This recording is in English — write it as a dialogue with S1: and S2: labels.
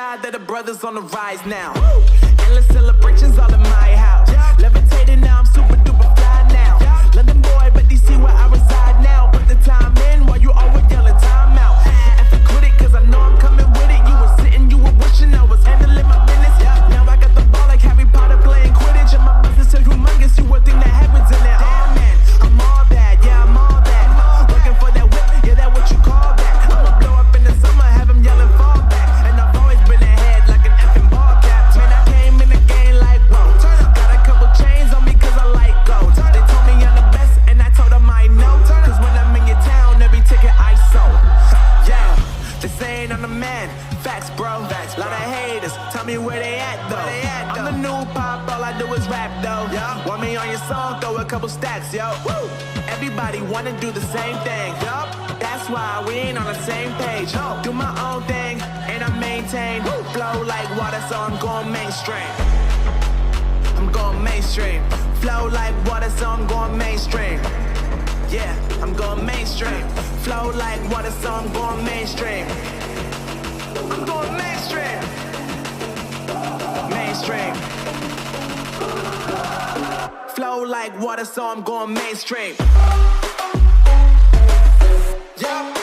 S1: glad that the brothers on the rise now. Endless celebrations all in my house. Levitating now, I'm super duper fly now. London boy, but DC where I reside now. Put the time in while you always yelling time out. And for quit it, cause I know I'm coming with it. You were sitting, you were wishing I was handling my business. Now I got the ball like Harry Potter playing Quidditch. And my business so humongous, you would think that happens in there. Damn man, I'm all that, yeah, I'm all that. Looking for that whip, yeah, that what you call that. I'ma blow up in the summer, have them yelling fall back. And I've always been ahead like an effing ball cap. Man, I came in the game like, whoa. Got a couple chains on me cause I like gold. They told me I'm the best and I told them I know. Cause when I'm in your town, every ticket I sold. Yeah, they saying I'm the man. Facts, bro. Facts, lot of haters. Tell me where they at, though. I'm the new pop, all I do is rap, though. Want me on your song, throw a couple stacks, yo. Woo! Everybody wanna do the same thing. That's why we ain't on the same page. Do my own thing, and I maintain. Flow like water, so I'm going mainstream. I'm going mainstream. Flow like water, so I'm going mainstream. Yeah, I'm going mainstream. Flow like water, so I'm going mainstream. I'm going mainstream. Mainstream. Flow like water, so I'm going mainstream. Yeah.